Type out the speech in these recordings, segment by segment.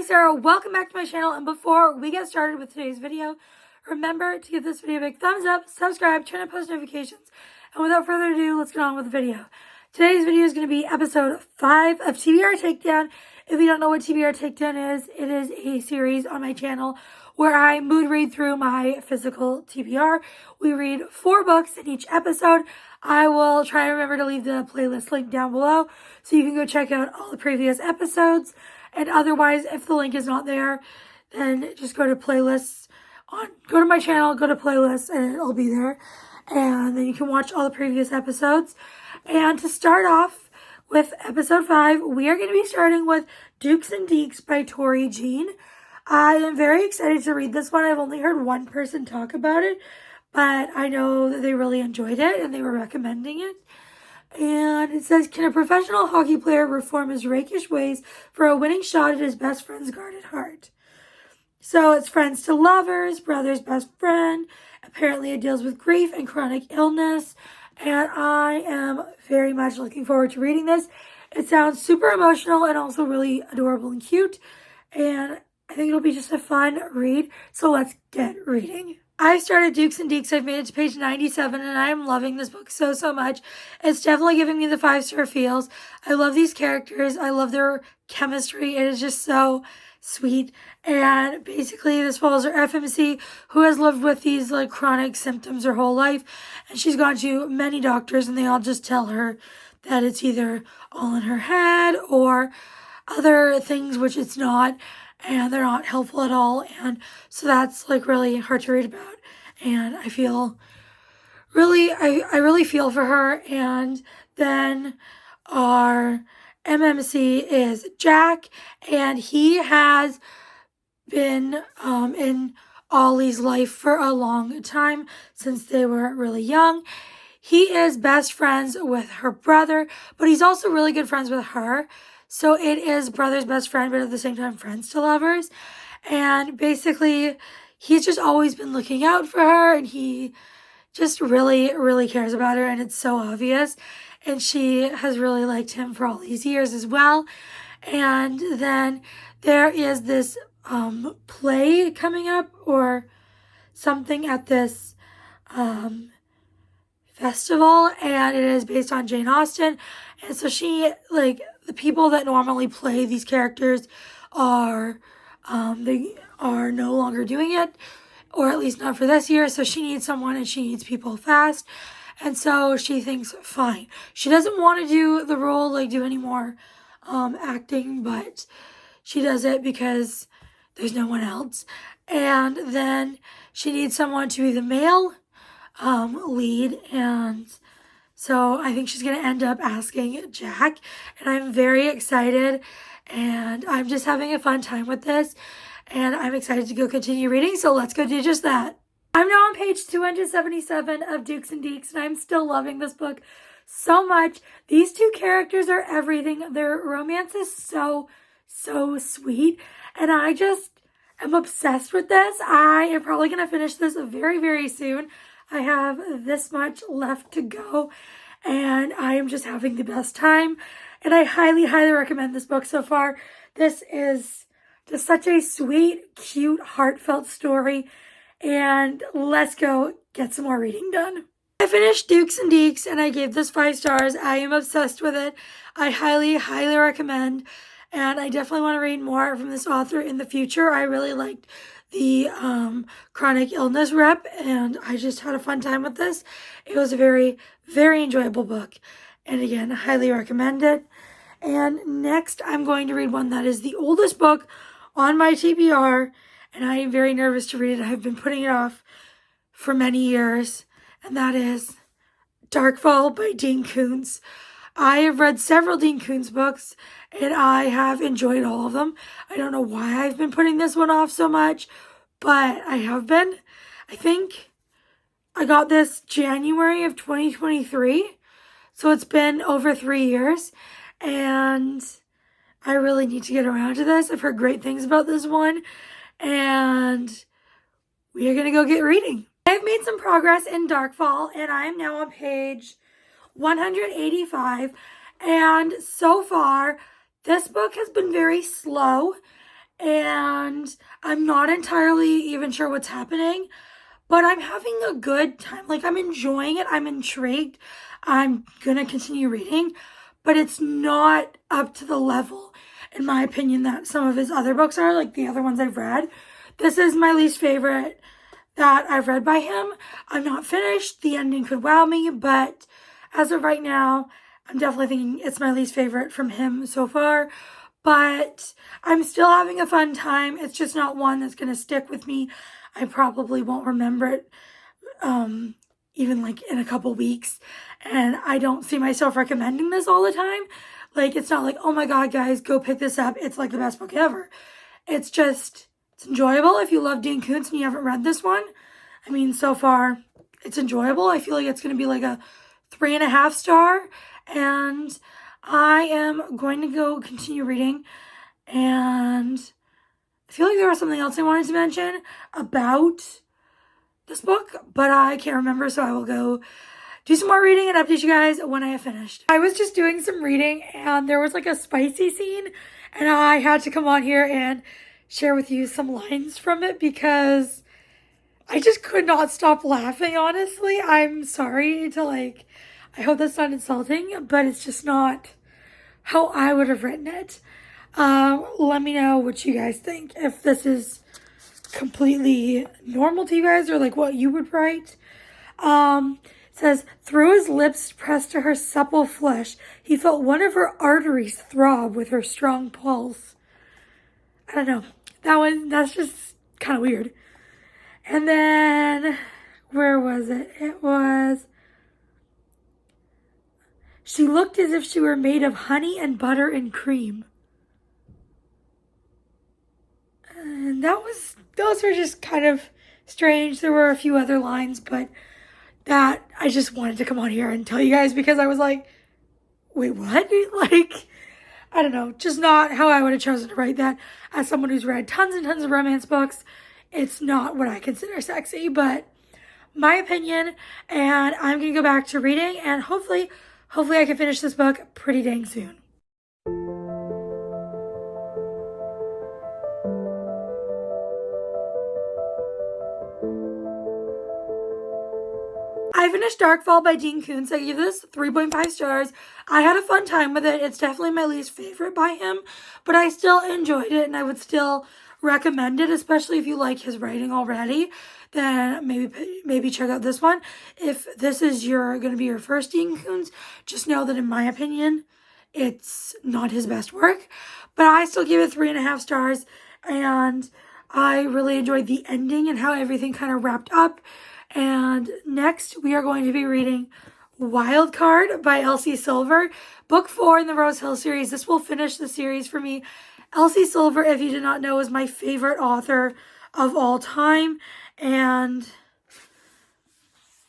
Sarah, welcome back to my channel, and before we get started with today's video, remember to give this video a big thumbs up, subscribe, turn on post notifications, and without further ado, let's get on with the video. Today's video is going to be episode 5 of TBR Takedown. If you don't know what TBR Takedown is, it is a series on my channel where I mood read through my physical TBR. We read 4 books in each episode. I will try to remember to leave the playlist link down below so you can go check out all the previous episodes. And otherwise, if the link is not there, then just go to playlists. Go to my channel, go to playlists, and it'll be there. And then you can watch all the previous episodes. And to start off with episode 5, we are going to be starting with Dukes and Deeks by Tori Jean. I am very excited to read this one. I've only heard one person talk about it, but I know that they really enjoyed it and they were recommending it. And it says, can a professional hockey player reform his rakish ways for a winning shot at his best friend's guarded heart? So it's friends to lovers, brother's best friend. Apparently it deals with grief and chronic illness. And I am very much looking forward to reading this. It sounds super emotional and also really adorable and cute. And I think it'll be just a fun read. So let's get reading. I started Dukes and Deeks. I've made it to page 97 and I am loving this book so much. It's definitely giving me the 5-star feels. I love these characters. I love their chemistry. It is just so sweet. And basically this follows her FMC who has lived with these like chronic symptoms her whole life. And she's gone to many doctors and they all just tell her that it's either all in her head or other things, which it's not. And they're not helpful at all. And so that's like really hard to read about. And I feel really, I really feel for her. And then our MMC is Jack. And he has been in Ollie's life for a long time since they were really young. He is best friends with her brother, but he's also really good friends with her. So it is brother's best friend, but at the same time, friends to lovers. And basically, he's just always been looking out for her. And he just really cares about her. And it's so obvious. And she has really liked him for all these years as well. And then there is this play coming up or something at this festival. And it is based on Jane Austen. And so she, like, the people that normally play these characters are, they are no longer doing it, or at least not for this year. So she needs someone and she needs people fast. And so she thinks, fine. She doesn't want to do the role, like do any more acting, but she does it because there's no one else. And then she needs someone to be the male lead, and so I think she's going to end up asking Jack, and I'm very excited, and I'm just having a fun time with this, and I'm excited to go continue reading, so let's go do just that. I'm now on page 277 of Dukes and Deeks, and I'm still loving this book so much. These two characters are everything. Their romance is so sweet, and I just am obsessed with this. I am probably going to finish this very soon. I have this much left to go, and I am just having the best time, and I highly recommend this book so far. This is just such a sweet, cute, heartfelt story, and let's go get some more reading done. I finished Dukes and Deeks, and I gave this 5 stars. I am obsessed with it. I highly recommend, and I definitely want to read more from this author in the future. I really liked the chronic illness rep, and I just had a fun time with this. It was a very enjoyable book, and again, highly recommend it. And next, I'm going to read one that is the oldest book on my TBR, and I am very nervous to read it. I've been putting it off for many years, and that is Darkfall by Dean Koontz. I have read several Dean Koontz books, and I have enjoyed all of them. I don't know why I've been putting this one off so much, but I have been. I think I got this January of 2023, so it's been over 3 years, and I really need to get around to this. I've heard great things about this one, and we are going to go get reading. I've made some progress in Darkfall, and I am now on page 185, and so far this book has been very slow, and I'm not entirely even sure what's happening, but I'm having a good time. Like, I'm enjoying it. I'm intrigued. I'm gonna continue reading, but it's not up to the level, in my opinion, that some of his other books are, like the other ones I've read. This is my least favorite that I've read by him. I'm not finished. The ending could wow me, but as of right now, I'm definitely thinking it's my least favorite from him so far. But I'm still having a fun time. It's just not one that's going to stick with me. I probably won't remember it even like in a couple weeks. And I don't see myself recommending this all the time. Like, it's not like, oh my God, guys, go pick this up. It's like the best book ever. It's just, it's enjoyable. If you love Dean Koontz and you haven't read this one, I mean, so far, it's enjoyable. I feel like it's going to be like a 3.5 star. And I am going to go continue reading. And I feel like there was something else I wanted to mention about this book, but I can't remember, so I will go do some more reading and update you guys when I have finished. I was just doing some reading and there was like a spicy scene, and I had to come on here and share with you some lines from it because I just could not stop laughing, honestly. I'm sorry to I hope that's not insulting, but it's just not how I would have written it. Let me know what you guys think. If this is completely normal to you guys or like what you would write. It says, through his lips pressed to her supple flesh, he felt one of her arteries throb with her strong pulse. I don't know. That's just kind of weird. And then, where was it? It was, she looked as if she were made of honey and butter and cream. And those were just kind of strange. There were a few other lines, but that I just wanted to come on here and tell you guys because I was like, wait, what? Like, I don't know, just not how I would have chosen to write that. As someone who's read tons and tons of romance books, it's not what I consider sexy, but my opinion, and I'm going to go back to reading, and hopefully I can finish this book pretty dang soon. I finished Darkfall by Dean Koontz. I gave this 3.5 stars. I had a fun time with it. It's definitely my least favorite by him, but I still enjoyed it, and I would still recommend it, especially if you like his writing already. Then maybe check out this one. If this is going to be your first Dean Koontz, just know that in my opinion, it's not his best work, but I still give it 3.5 stars, and I really enjoyed the ending and how everything kind of wrapped up. And next, we are going to be reading Wildcard by Elsie Silver, book 4 in the Rose Hill series. This will finish the series for me. Elsie Silver, if you did not know, is my favorite author of all time. And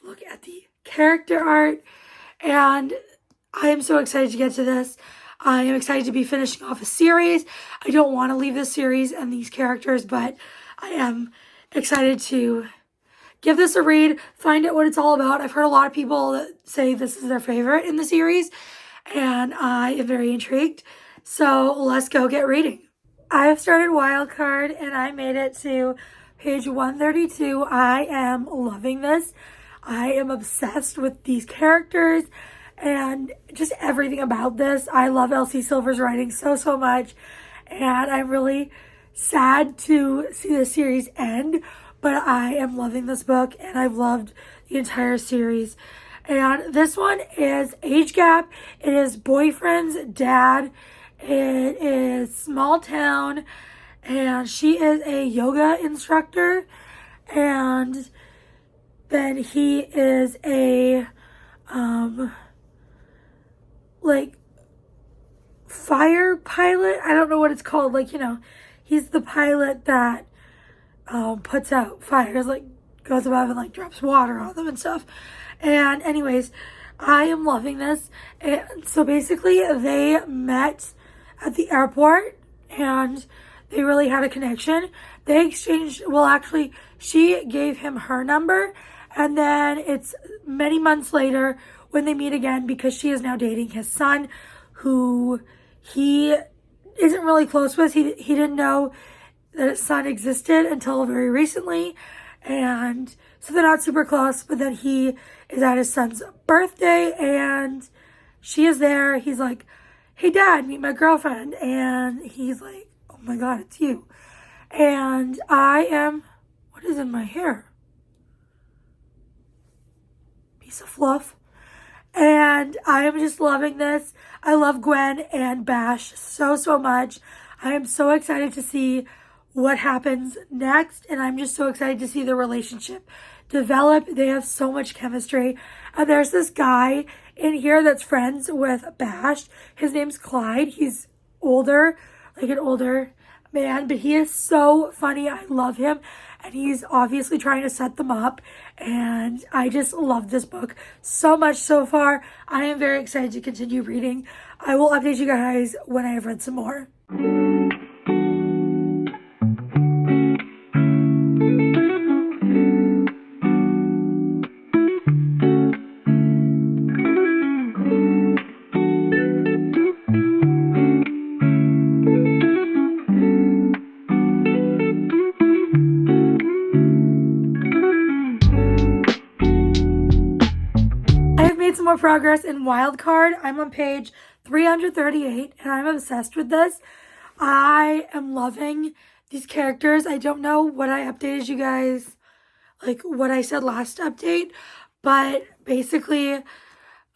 look at the character art. And I am so excited to get to this. I am excited to be finishing off a series. I don't want to leave this series and these characters, but I am excited to give this a read, find out what it's all about. I've heard a lot of people that say this is their favorite in the series, and I am very intrigued. So let's go get reading. I have started Wildcard, and I made it to page 132. I am loving this. I am obsessed with these characters and just everything about this. I love Elsie Silver's writing so much, and I'm really sad to see the series end. But I am loving this book, and I've loved the entire series. And this one is age gap. It is boyfriend's dad. It is small town, and she is a yoga instructor. And then he is a, fire pilot. I don't know what it's called. He's the pilot that puts out fires, goes above and drops water on them and stuff. And anyways, I am loving this. And so basically they met at the airport and they really had a connection. They exchanged, actually she gave him her number, and then it's many months later when they meet again because she is now dating his son, who he isn't really close with. He didn't know that his son existed until very recently. And so they're not super close, but then he is at his son's birthday and she is there. He's like, hey dad, meet my girlfriend. And he's like, oh my God, it's you. And what is in my hair? Piece of fluff. And I am just loving this. I love Gwen and Bash so, so much. I am so excited to see what happens next. And I'm just so excited to see the relationship develop. They have so much chemistry. And there's this guy in here that's friends with Bash. His name's Clyde. He's older, like an older man, but he is so funny. I love him. And he's obviously trying to set them up. And I just love this book so much so far. I am very excited to continue reading. I will update you guys when I have read some more. Some more progress in Wildcard. I'm on page 338 and I'm obsessed with this. I am loving these characters. I don't know what I updated you guys, like what I said last update, but basically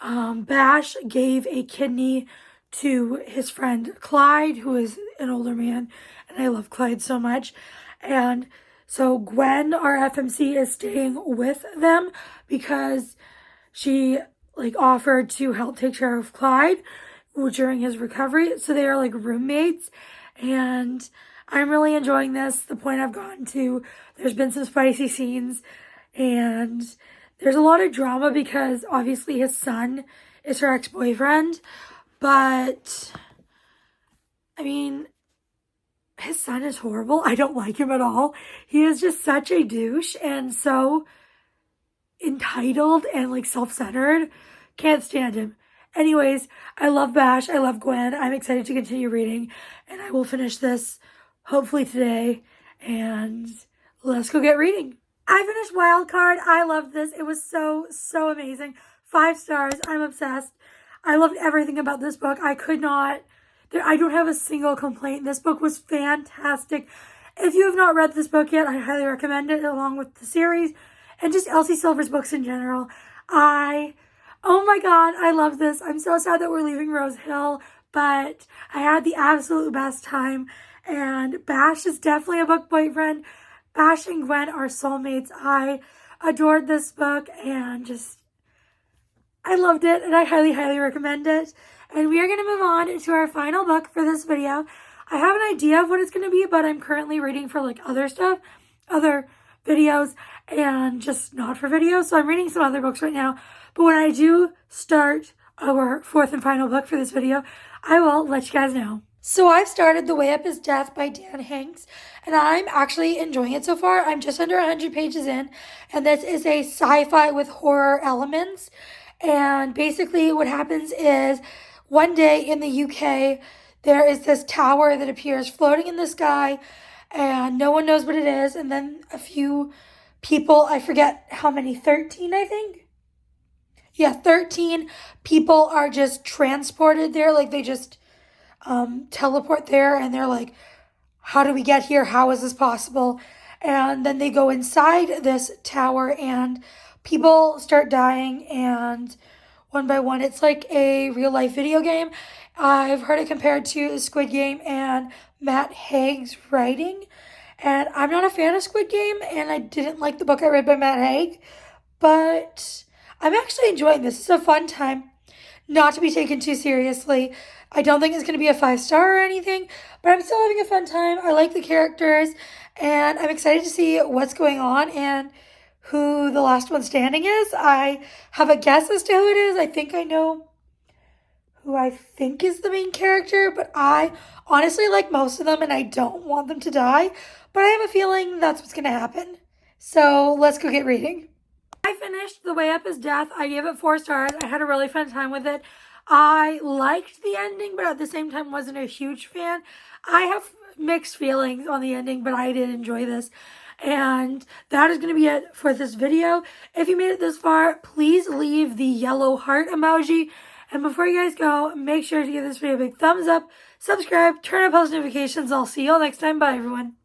Bash gave a kidney to his friend Clyde, who is an older man, and I love Clyde so much. And so Gwen, our FMC, is staying with them because she offered to help take care of Clyde during his recovery. So they are like roommates and I'm really enjoying this. The point I've gotten to, there's been some spicy scenes and there's a lot of drama because obviously his son is her ex-boyfriend, but I mean, his son is horrible. I don't like him at all. He is just such a douche and so entitled and self-centered. Can't stand him. Anyways, I love Bash. I love Gwen. I'm excited to continue reading and I will finish this hopefully today and let's go get reading. I finished Wildcard. I loved this. It was so, so amazing. 5 stars. I'm obsessed. I loved everything about this book. I don't have a single complaint. This book was fantastic. If you have not read this book yet, I highly recommend it along with the series and just Elsie Silver's books in general. Oh my God, I love this. I'm so sad that we're leaving Rose Hill, but I had the absolute best time. And Bash is definitely a book boyfriend. Bash and Gwen are soulmates. I adored this book and I loved it and I highly, highly recommend it. And we are going to move on to our final book for this video. I have an idea of what it's going to be, but I'm currently reading for other stuff, other videos, and just not for videos. So I'm reading some other books right now. But when I do start our 4th and final book for this video, I will let you guys know. So I've started The Way Up is Death by Dan Hanks, and I'm actually enjoying it so far. I'm just under 100 pages in, and this is a sci-fi with horror elements. And basically what happens is one day in the UK, there is this tower that appears floating in the sky, and no one knows what it is. And then a few people, I forget how many, 13, I think? Yeah, 13 people are just transported there. They just teleport there and they're like, how do we get here? How is this possible? And then they go inside this tower and people start dying and one by one, it's like a real life video game. I've heard it compared to Squid Game and Matt Haig's writing. And I'm not a fan of Squid Game and I didn't like the book I read by Matt Haig, but I'm actually enjoying this. It's a fun time, not to be taken too seriously. I don't think it's going to be a 5-star or anything, but I'm still having a fun time. I like the characters, and I'm excited to see what's going on and who the last one standing is. I have a guess as to who it is. I think I know who I think is the main character, but I honestly like most of them, and I don't want them to die, but I have a feeling that's what's going to happen. So let's go get reading. I finished The Way Up is Death. I gave it 4 stars. I had a really fun time with it. I liked the ending, but at the same time wasn't a huge fan. I have mixed feelings on the ending, but I did enjoy this. And that is going to be it for this video. If you made it this far, please leave the yellow heart emoji. And before you guys go, make sure to give this video a big thumbs up, subscribe, turn on post notifications. I'll see you all next time. Bye, everyone.